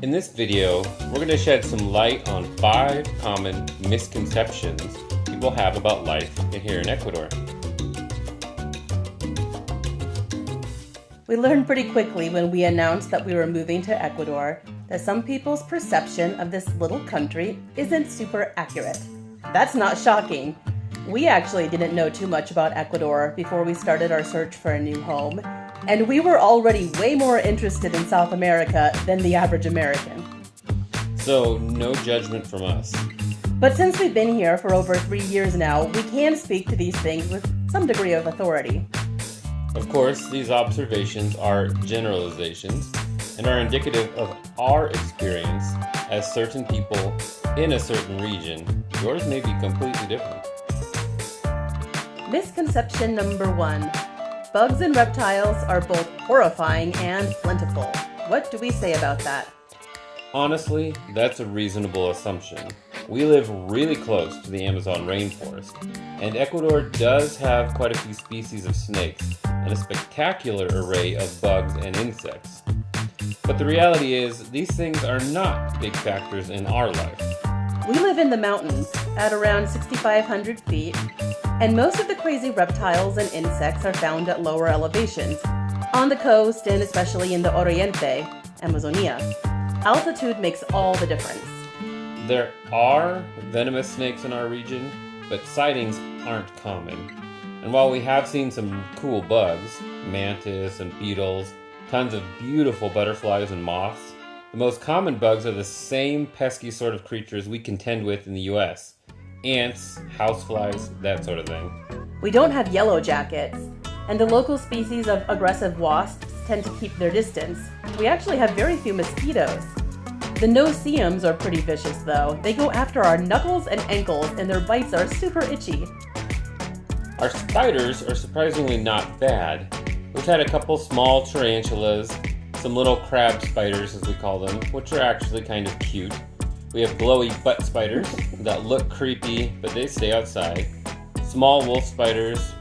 In this video, we're going to shed some light on 5 common misconceptions people have about life here in Ecuador. We learned pretty quickly when we announced that we were moving to Ecuador that some people's perception of this little country isn't super accurate. That's not shocking. We actually didn't know too much about Ecuador before we started our search for a new home, and we were already way more interested in South America than the average American. So, no judgment from us. But since we've been here for over 3 years now, we can speak to these things with some degree of authority. Of course, these observations are generalizations and are indicative of our experience as certain people in a certain region. Yours may be completely different. Misconception number 1. Bugs and reptiles are both horrifying and plentiful. What do we say about that? Honestly, that's a reasonable assumption. We live really close to the Amazon rainforest, and Ecuador does have quite a few species of snakes and a spectacular array of bugs and insects. But the reality is, these things are not big factors in our life. We live in the mountains at around 6,500 feet, and most of the crazy reptiles and insects are found at lower elevations, on the coast and especially in the Oriente, Amazonia. Altitude makes all the difference. There are venomous snakes in our region, but sightings aren't common. And while we have seen some cool bugs, mantis and beetles, tons of beautiful butterflies and moths, the most common bugs are the same pesky sort of creatures we contend with in the US. Ants, houseflies, that sort of thing. We don't have yellow jackets, and the local species of aggressive wasps tend to keep their distance. We actually have very few mosquitoes. The no-see-ums are pretty vicious though. They go after our knuckles and ankles, and their bites are super itchy. Our spiders are surprisingly not bad. We've had a couple small tarantulas, some little crab spiders as we call them, which are actually kind of cute. We have glowy butt spiders that look creepy, but they stay outside. Small wolf spiders.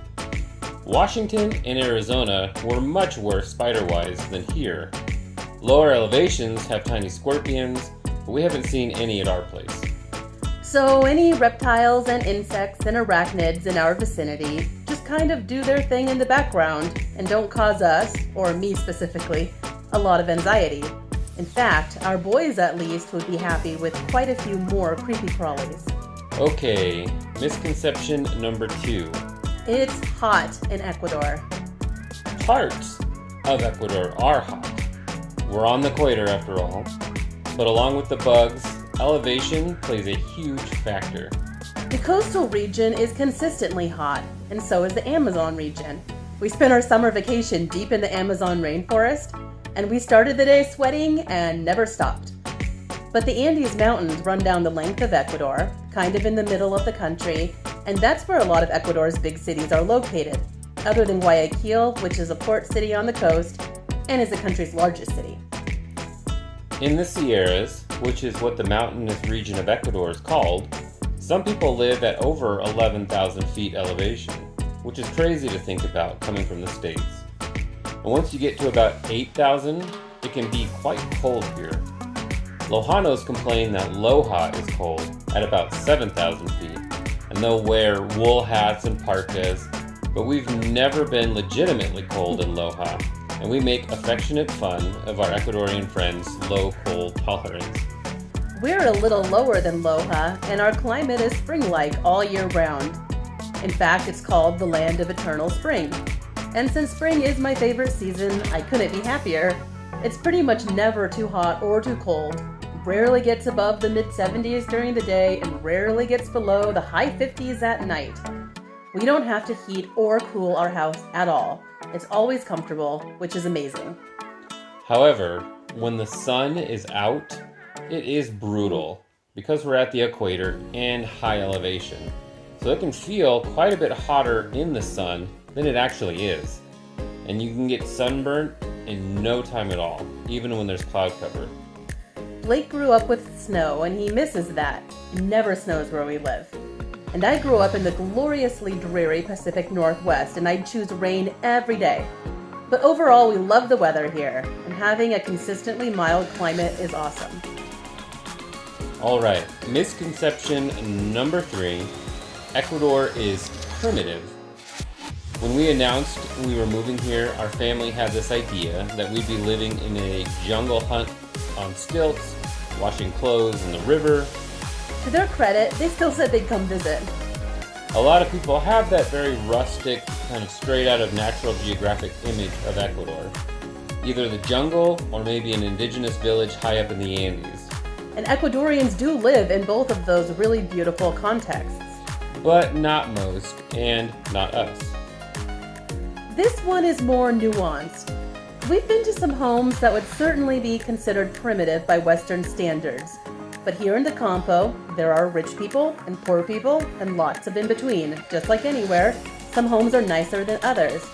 Washington and Arizona were much worse spider-wise than here. Lower elevations have tiny scorpions, but we haven't seen any at our place. So any reptiles and insects and arachnids in our vicinity just kind of do their thing in the background and don't cause us, or me specifically, a lot of anxiety. In fact, our boys at least would be happy with quite a few more creepy crawlies. Okay, misconception number 2. It's hot in Ecuador. Parts of Ecuador are hot. We're on the equator after all. But along with the bugs, elevation plays a huge factor. The coastal region is consistently hot, and so is the Amazon region. We spent our summer vacation deep in the Amazon rainforest, and we started the day sweating and never stopped. But the Andes Mountains run down the length of Ecuador, kind of in the middle of the country, and that's where a lot of Ecuador's big cities are located, other than Guayaquil, which is a port city on the coast, and is the country's largest city. In the Sierras, which is what the mountainous region of Ecuador is called, some people live at over 11,000 feet elevation, which is crazy to think about coming from the States. And once you get to about 8,000, it can be quite cold here. Lojanos complain that Loja is cold at about 7,000 feet, and they'll wear wool hats and parkas, but we've never been legitimately cold in Loja, and we make affectionate fun of our Ecuadorian friends' low cold tolerance. We're a little lower than Loja, and our climate is spring-like all year round. In fact, it's called the land of eternal spring. And since spring is my favorite season, I couldn't be happier. It's pretty much never too hot or too cold. Rarely gets above the mid-70s during the day and rarely gets below the high 50s at night. We don't have to heat or cool our house at all. It's always comfortable, which is amazing. However, when the sun is out, it is brutal because we're at the equator and high elevation. So it can feel quite a bit hotter in the sun than it actually is. And you can get sunburnt in no time at all, even when there's cloud cover. Blake grew up with snow and he misses that. It never snows where we live. And I grew up in the gloriously dreary Pacific Northwest and I'd choose rain every day. But overall, we love the weather here and having a consistently mild climate is awesome. Alright, misconception number 3. Ecuador is primitive. When we announced we were moving here, our family had this idea that we'd be living in a jungle hut on stilts, washing clothes in the river. To their credit, they still said they'd come visit. A lot of people have that very rustic, kind of straight out of National Geographic image of Ecuador. Either the jungle or maybe an indigenous village high up in the Andes. And Ecuadorians do live in both of those really beautiful contexts. But not most, and not us. This one is more nuanced. We've been to some homes that would certainly be considered primitive by Western standards. But here in the Campo, there are rich people and poor people and lots of in between. Just like anywhere, some homes are nicer than others.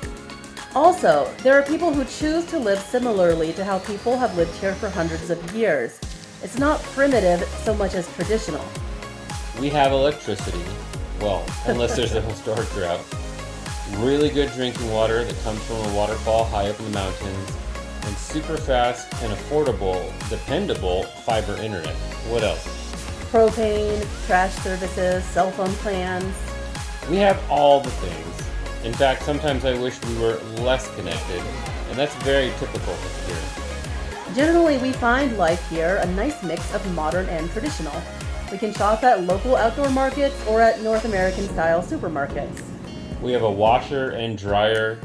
Also, there are people who choose to live similarly to how people have lived here for hundreds of years. It's not primitive so much as traditional. We have electricity. Well, unless there's a historic drought. Really good drinking water that comes from a waterfall high up in the mountains. And super fast and affordable, dependable fiber internet. What else? Propane, trash services, cell phone plans. We have all the things. In fact, sometimes I wish we were less connected, and that's very typical here. Generally, we find life here a nice mix of modern and traditional. We can shop at local outdoor markets or at North American-style supermarkets. We have a washer and dryer,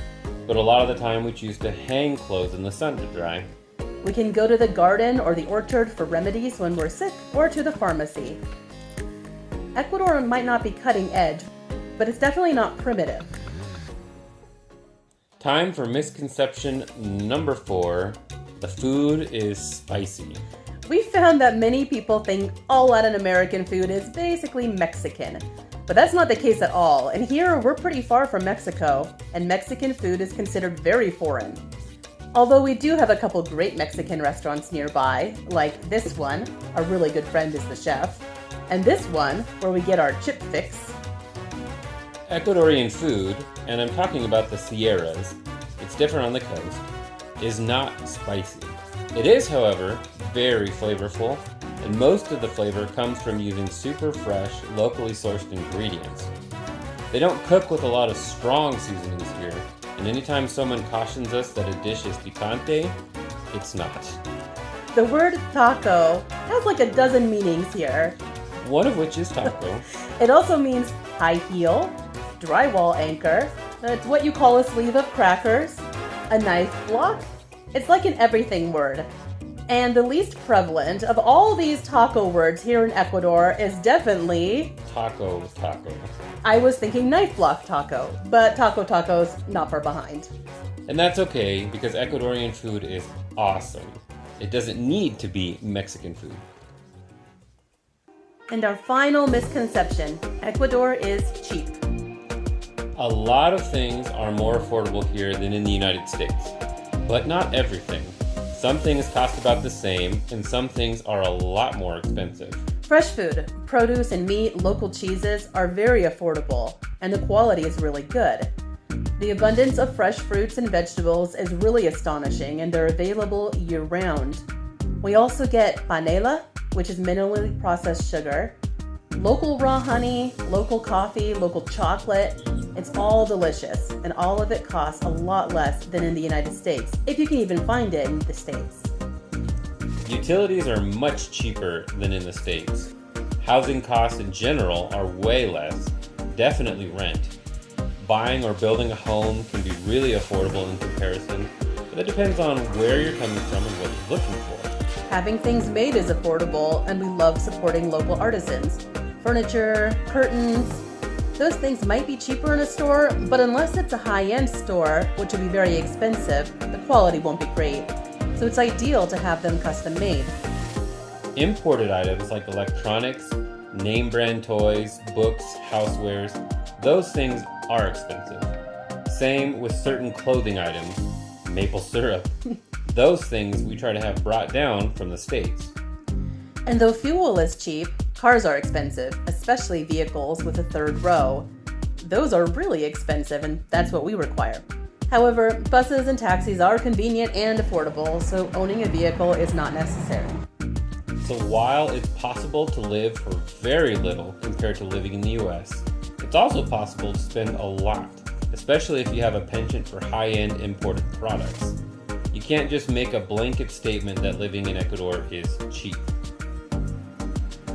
but a lot of the time we choose to hang clothes in the sun to dry. We can go to the garden or the orchard for remedies when we're sick, or to the pharmacy. Ecuador might not be cutting edge, but it's definitely not primitive. Time for misconception number 4. The food is spicy. We found that many people think all Latin American food is basically Mexican. But that's not the case at all, and here we're pretty far from Mexico, and Mexican food is considered very foreign. Although we do have a couple great Mexican restaurants nearby, like this one, our really good friend is the chef, and this one, where we get our chip fix. Ecuadorian food, and I'm talking about the Sierras, it's different on the coast, is not spicy. It is, however, very flavorful, and most of the flavor comes from using super fresh, locally sourced ingredients. They don't cook with a lot of strong seasonings here, and anytime someone cautions us that a dish is picante, it's not. The word taco has like a dozen meanings here. One of which is taco. It also means high heel, drywall anchor, it's what you call a sleeve of crackers, a knife block. It's like an everything word. And the least prevalent of all these taco words here in Ecuador is definitely Taco. I was thinking knife block taco, but taco's not far behind. And that's okay, because Ecuadorian food is awesome. It doesn't need to be Mexican food. And our final misconception, Ecuador is cheap. A lot of things are more affordable here than in the United States, but not everything. Some things cost about the same, and some things are a lot more expensive. Fresh food, produce and meat, local cheeses are very affordable, and the quality is really good. The abundance of fresh fruits and vegetables is really astonishing, and they're available year-round. We also get panela, which is minimally processed sugar, local raw honey, local coffee, local chocolate. It's all delicious, and all of it costs a lot less than in the United States, if you can even find it in the States. Utilities are much cheaper than in the States. Housing costs in general are way less, definitely rent. Buying or building a home can be really affordable in comparison, but it depends on where you're coming from and what you're looking for. Having things made is affordable, and we love supporting local artisans. Furniture, curtains, those things might be cheaper in a store, but unless it's a high-end store, which will be very expensive, the quality won't be great. So it's ideal to have them custom made. Imported items like electronics, name brand toys, books, housewares, those things are expensive. Same with certain clothing items, maple syrup. Those things we try to have brought down from the States. And though fuel is cheap, cars are expensive, especially vehicles with a third row. Those are really expensive, and that's what we require. However, buses and taxis are convenient and affordable, so owning a vehicle is not necessary. So while it's possible to live for very little compared to living in the US, it's also possible to spend a lot, especially if you have a penchant for high-end imported products. You can't just make a blanket statement that living in Ecuador is cheap.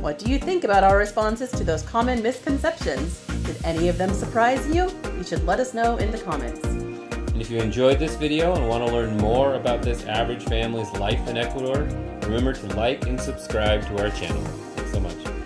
What do you think about our responses to those common misconceptions? Did any of them surprise you? You should let us know in the comments. And if you enjoyed this video and want to learn more about this average family's life in Ecuador, remember to like and subscribe to our channel. Thanks so much.